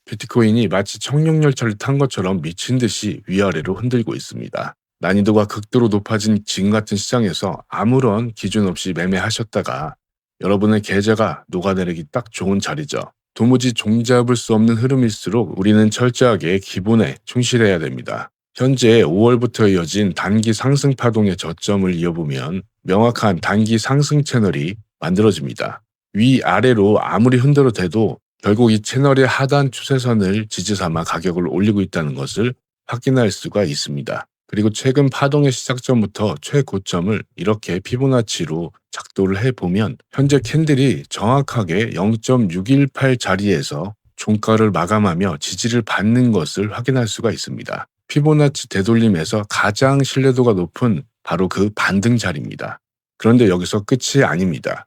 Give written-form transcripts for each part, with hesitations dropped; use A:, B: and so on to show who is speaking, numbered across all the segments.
A: 비트코인이 마치 청룡열차를 탄 것처럼 미친 듯이 위아래로 흔들고 있습니다. 난이도가 극도로 높아진 지금 같은 시장에서 아무런 기준 없이 매매하셨다가 여러분의 계좌가 녹아내리기 딱 좋은 자리죠. 도무지 종잡을 수 없는 흐름일수록 우리는 철저하게 기본에 충실해야 됩니다. 현재 5월부터 이어진 단기 상승 파동의 저점을 이어보면 명확한 단기 상승 채널이 만들어집니다. 위아래로 아무리 흔들어대도 결국 이 채널의 하단 추세선을 지지 삼아 가격을 올리고 있다는 것을 확인할 수가 있습니다. 그리고 최근 파동의 시작점부터 최고점을 이렇게 피보나치로 작도를 해보면 현재 캔들이 정확하게 0.618 자리에서 종가를 마감하며 지지를 받는 것을 확인할 수가 있습니다. 피보나치 되돌림에서 가장 신뢰도가 높은 바로 그 반등 자리입니다. 그런데 여기서 끝이 아닙니다.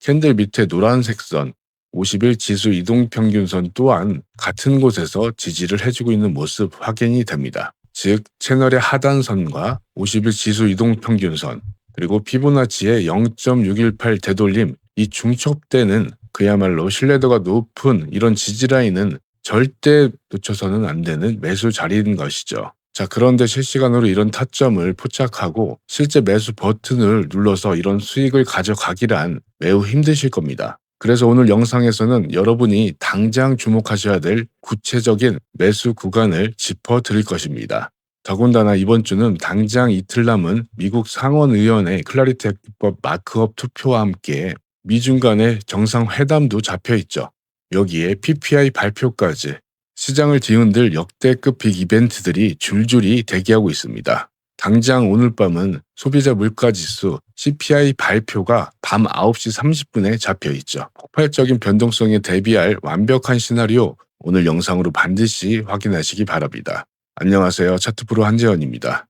A: 캔들 밑에 노란색 선, 50일 지수 이동평균선 또한 같은 곳에서 지지를 해주고 있는 모습 확인이 됩니다. 즉 채널의 하단선과 50일 지수 이동평균선 그리고 피보나치의 0.618 되돌림 이 중첩대는 그야말로 신뢰도가 높은 이런 지지라인은 절대 놓쳐서는 안 되는 매수 자리인 것이죠. 자, 그런데 실시간으로 이런 타점을 포착하고 실제 매수 버튼을 눌러서 이런 수익을 가져가기란 매우 힘드실 겁니다. 그래서 오늘 영상에서는 여러분이 당장 주목하셔야 될 구체적인 매수 구간을 짚어드릴 것입니다. 더군다나 이번 주는 당장 이틀 남은 미국 상원의원의 클래리티 액트법 마크업 투표와 함께 미중 간의 정상회담도 잡혀있죠. 여기에 PPI 발표까지 시장을 뒤흔들 역대급 빅 이벤트들이 줄줄이 대기하고 있습니다. 당장 오늘 밤은 소비자 물가지수 CPI 발표가 밤 9시 30분에 잡혀있죠. 폭발적인 변동성에 대비할 완벽한 시나리오 오늘 영상으로 반드시 확인하시기 바랍니다. 안녕하세요. 차트프로 한재현입니다.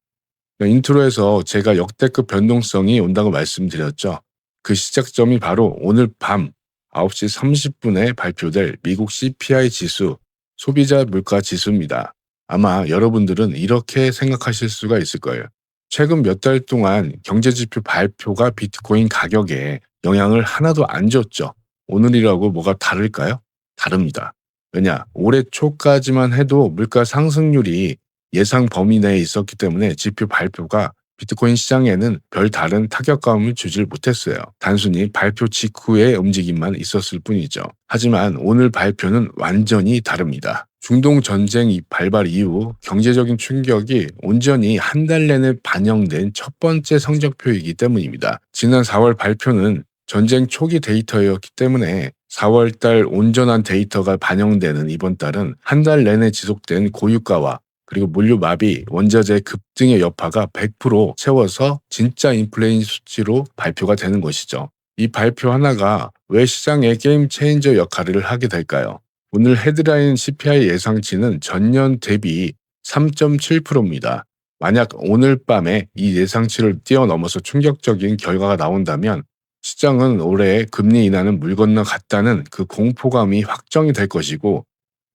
A: 인트로에서 제가 역대급 변동성이 온다고 말씀드렸죠. 그 시작점이 바로 오늘 밤 9시 30분에 발표될 미국 CPI 지수, 소비자 물가 지수입니다. 아마 여러분들은 이렇게 생각하실 수가 있을 거예요. 최근 몇 달 동안 경제지표 발표가 비트코인 가격에 영향을 하나도 안 줬죠. 오늘이라고 뭐가 다를까요? 다릅니다. 왜냐? 올해 초까지만 해도 물가 상승률이 예상 범위 내에 있었기 때문에 지표 발표가 비트코인 시장에는 별다른 타격감을 주질 못했어요. 단순히 발표 직후의 움직임만 있었을 뿐이죠. 하지만 오늘 발표는 완전히 다릅니다. 중동 전쟁 발발 이후 경제적인 충격이 온전히 한 달 내내 반영된 첫 번째 성적표이기 때문입니다. 지난 4월 발표는 전쟁 초기 데이터였기 때문에 4월 달 온전한 데이터가 반영되는 이번 달은 한 달 내내 지속된 고유가와 그리고 물류 마비, 원자재 급등의 여파가 100% 채워서 진짜 인플레이션 수치로 발표가 되는 것이죠. 이 발표 하나가 왜 시장의 게임 체인저 역할을 하게 될까요? 오늘 헤드라인 CPI 예상치는 전년 대비 3.7%입니다. 만약 오늘 밤에 이 예상치를 뛰어넘어서 충격적인 결과가 나온다면 시장은 올해 금리 인하는 물 건너 갔다는 그 공포감이 확정이 될 것이고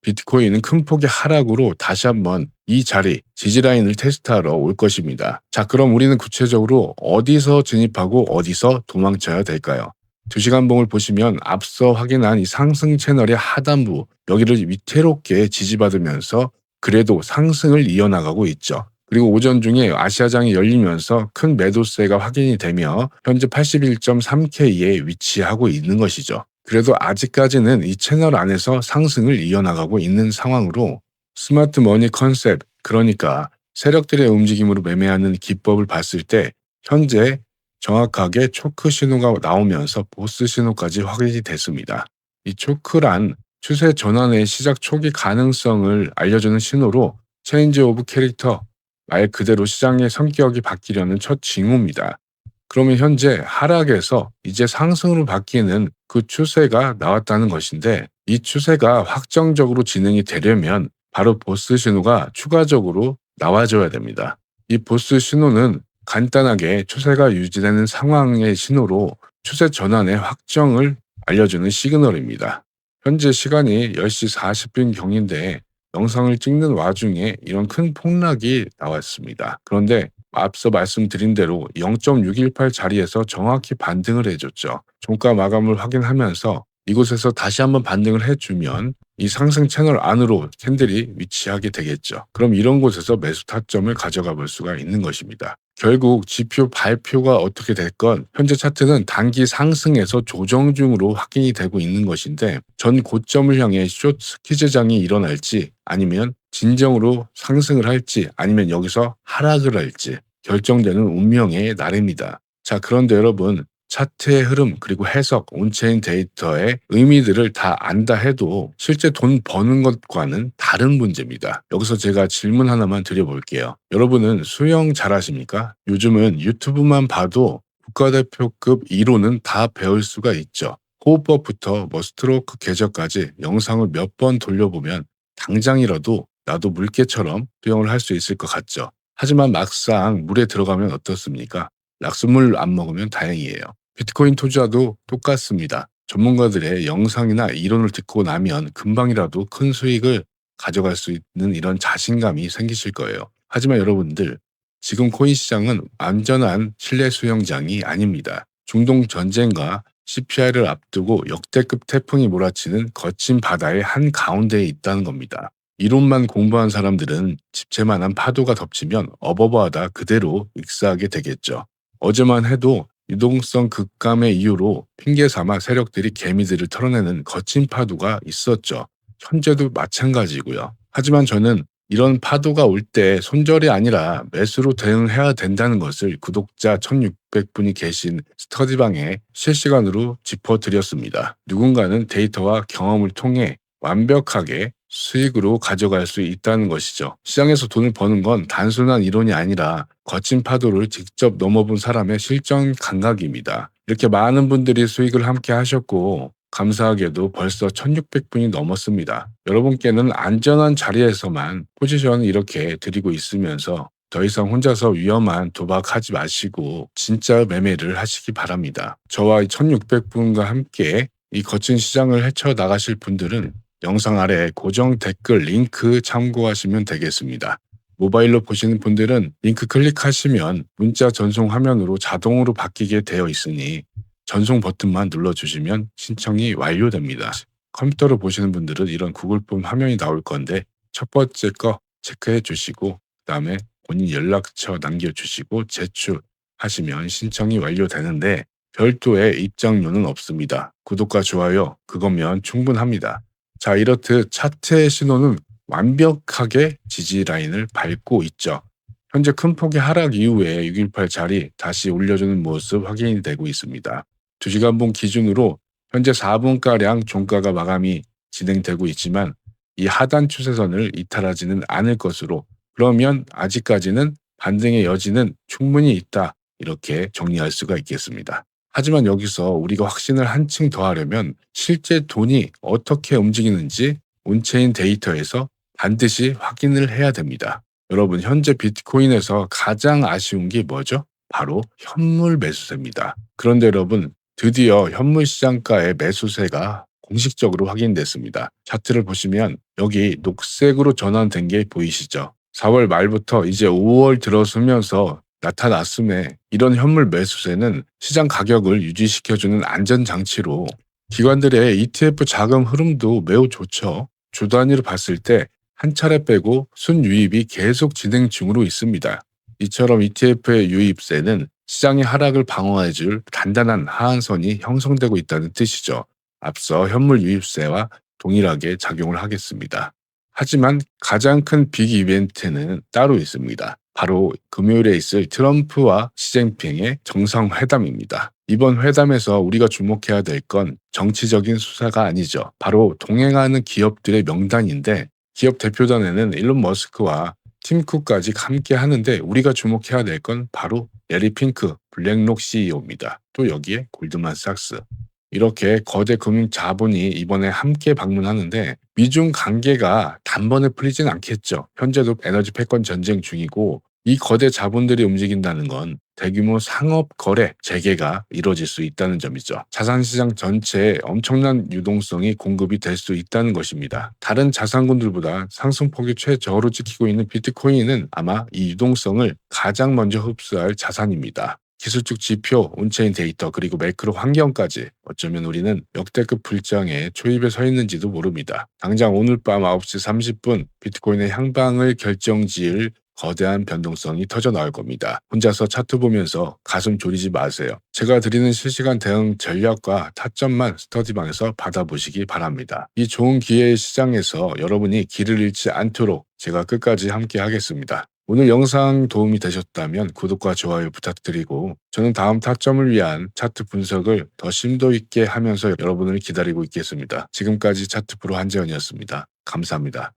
A: 비트코인은 큰 폭의 하락으로 다시 한번 이 자리, 지지라인을 테스트하러 올 것입니다. 자, 그럼 우리는 구체적으로 어디서 진입하고 어디서 도망쳐야 될까요? 2시간 봉을 보시면 앞서 확인한 이 상승 채널의 하단부, 여기를 위태롭게 지지받으면서 그래도 상승을 이어나가고 있죠. 그리고 오전 중에 아시아장이 열리면서 큰 매도세가 확인이 되며 현재 81.3K에 위치하고 있는 것이죠. 그래도 아직까지는 이 채널 안에서 상승을 이어나가고 있는 상황으로 스마트 머니 컨셉, 그러니까 세력들의 움직임으로 매매하는 기법을 봤을 때 현재 정확하게 초크 신호가 나오면서 보스 신호까지 확인이 됐습니다. 이 초크란 추세 전환의 시작 초기 가능성을 알려주는 신호로 체인지 오브 캐릭터, 말 그대로 시장의 성격이 바뀌려는 첫 징후입니다. 그러면 현재 하락에서 이제 상승으로 바뀌는 그 추세가 나왔다는 것인데 이 추세가 확정적으로 진행이 되려면 바로 보스 신호가 추가적으로 나와줘야 됩니다. 이 보스 신호는 간단하게 추세가 유지되는 상황의 신호로 추세 전환의 확정을 알려주는 시그널입니다. 현재 시간이 10시 40분 경인데 영상을 찍는 와중에 이런 큰 폭락이 나왔습니다. 그런데 앞서 말씀드린 대로 0.618 자리에서 정확히 반등을 해줬죠. 종가 마감을 확인하면서 이곳에서 다시 한번 반등을 해주면 이 상승 채널 안으로 캔들이 위치하게 되겠죠. 그럼 이런 곳에서 매수 타점을 가져가 볼 수가 있는 것입니다. 결국 지표 발표가 어떻게 됐건 현재 차트는 단기 상승에서 조정 중으로 확인이 되고 있는 것인데, 전 고점을 향해 숏 스퀴즈장이 일어날지 아니면 진정으로 상승을 할지 아니면 여기서 하락을 할지 결정되는 운명의 날입니다. 자, 그런데 여러분, 차트의 흐름 그리고 해석, 온체인 데이터의 의미들을 다 안다 해도 실제 돈 버는 것과는 다른 문제입니다. 여기서 제가 질문 하나만 드려볼게요. 여러분은 수영 잘하십니까? 요즘은 유튜브만 봐도 국가대표급 이론은 다 배울 수가 있죠. 호흡법부터 스트로크 궤적까지 영상을 몇 번 돌려보면 당장이라도 나도 물개처럼 수영을 할 수 있을 것 같죠. 하지만 막상 물에 들어가면 어떻습니까? 낙수물 안 먹으면 다행이에요. 비트코인 투자도 똑같습니다. 전문가들의 영상이나 이론을 듣고 나면 금방이라도 큰 수익을 가져갈 수 있는 이런 자신감이 생기실 거예요. 하지만 여러분들, 지금 코인 시장은 완전한 실내 수영장이 아닙니다. 중동 전쟁과 CPI를 앞두고 역대급 태풍이 몰아치는 거친 바다의 한 가운데에 있다는 겁니다. 이론만 공부한 사람들은 집채만한 파도가 덮치면 어버버하다 그대로 익사하게 되겠죠. 어제만 해도 유동성 급감의 이유로 핑계 삼아 세력들이 개미들을 털어내는 거친 파도가 있었죠. 현재도 마찬가지고요. 하지만 저는 이런 파도가 올 때 손절이 아니라 매수로 대응해야 된다는 것을 구독자 1600분이 계신 스터디방에 실시간으로 짚어드렸습니다. 누군가는 데이터와 경험을 통해 완벽하게 수익으로 가져갈 수 있다는 것이죠. 시장에서 돈을 버는 건 단순한 이론이 아니라 거친 파도를 직접 넘어본 사람의 실전 감각입니다. 이렇게 많은 분들이 수익을 함께 하셨고 감사하게도 벌써 1600분이 넘었습니다. 여러분께는 안전한 자리에서만 포지션 이렇게 드리고 있으면서 더 이상 혼자서 위험한 도박하지 마시고 진짜 매매를 하시기 바랍니다. 저와 1600분과 함께 이 거친 시장을 헤쳐나가실 분들은 영상 아래 고정 댓글 링크 참고하시면 되겠습니다. 모바일로 보시는 분들은 링크 클릭하시면 문자 전송 화면으로 자동으로 바뀌게 되어 있으니 전송 버튼만 눌러주시면 신청이 완료됩니다. 컴퓨터로 보시는 분들은 이런 구글 폼 화면이 나올 건데 첫 번째 거 체크해 주시고 그 다음에 본인 연락처 남겨주시고 제출하시면 신청이 완료되는데 별도의 입장료는 없습니다. 구독과 좋아요 그거면 충분합니다. 자, 이렇듯 차트의 신호는 완벽하게 지지 라인을 밟고 있죠. 현재 큰 폭의 하락 이후에 618 자리 다시 올려주는 모습 확인이 되고 있습니다. 2시간봉 기준으로 현재 4분가량 종가가 마감이 진행되고 있지만 이 하단 추세선을 이탈하지는 않을 것으로, 그러면 아직까지는 반등의 여지는 충분히 있다, 이렇게 정리할 수가 있겠습니다. 하지만 여기서 우리가 확신을 한층 더하려면 실제 돈이 어떻게 움직이는지 온체인 데이터에서 반드시 확인을 해야 됩니다. 여러분, 현재 비트코인에서 가장 아쉬운 게 뭐죠? 바로 현물 매수세입니다. 그런데 여러분, 드디어 현물 시장가의 매수세가 공식적으로 확인됐습니다. 차트를 보시면 여기 녹색으로 전환된 게 보이시죠? 4월 말부터 이제 5월 들어서면서 나타났음에 이런 현물 매수세는 시장 가격을 유지시켜주는 안전장치로 기관들의 ETF 자금 흐름도 매우 좋죠. 주 단위로 봤을 때 한 차례 빼고 순유입이 계속 진행 중으로 있습니다. 이처럼 ETF의 유입세는 시장의 하락을 방어해줄 단단한 하한선이 형성되고 있다는 뜻이죠. 앞서 현물 유입세와 동일하게 작용을 하겠습니다. 하지만 가장 큰 빅 이벤트는 따로 있습니다. 바로 금요일에 있을 트럼프와 시진핑의 정상회담입니다. 이번 회담에서 우리가 주목해야 될 건 정치적인 수사가 아니죠. 바로 동행하는 기업들의 명단인데 기업 대표단에는 일론 머스크와 팀 쿡까지 함께 하는데 우리가 주목해야 될 건 바로 레리 핑크, 블랙록 CEO입니다. 또 여기에 골드만삭스. 이렇게 거대 금융 자본이 이번에 함께 방문하는데 미중 관계가 단번에 풀리진 않겠죠. 현재도 에너지 패권 전쟁 중이고 이 거대 자본들이 움직인다는 건 대규모 상업 거래 재개가 이루어질 수 있다는 점이죠. 자산시장 전체에 엄청난 유동성이 공급이 될 수 있다는 것입니다. 다른 자산군들보다 상승폭이 최저로 찍히고 있는 비트코인은 아마 이 유동성을 가장 먼저 흡수할 자산입니다. 기술적 지표, 온체인 데이터, 그리고 매크로 환경까지 어쩌면 우리는 역대급 불장의 초입에 서 있는지도 모릅니다. 당장 오늘 밤 9시 30분 비트코인의 향방을 결정지을 거대한 변동성이 터져 나올 겁니다. 혼자서 차트 보면서 가슴 졸이지 마세요. 제가 드리는 실시간 대응 전략과 타점만 스터디방에서 받아보시기 바랍니다. 이 좋은 기회의 시장에서 여러분이 길을 잃지 않도록 제가 끝까지 함께 하겠습니다. 오늘 영상 도움이 되셨다면 구독과 좋아요 부탁드리고, 저는 다음 타점을 위한 차트 분석을 더 심도 있게 하면서 여러분을 기다리고 있겠습니다. 지금까지 차트 프로 한재현이었습니다. 감사합니다.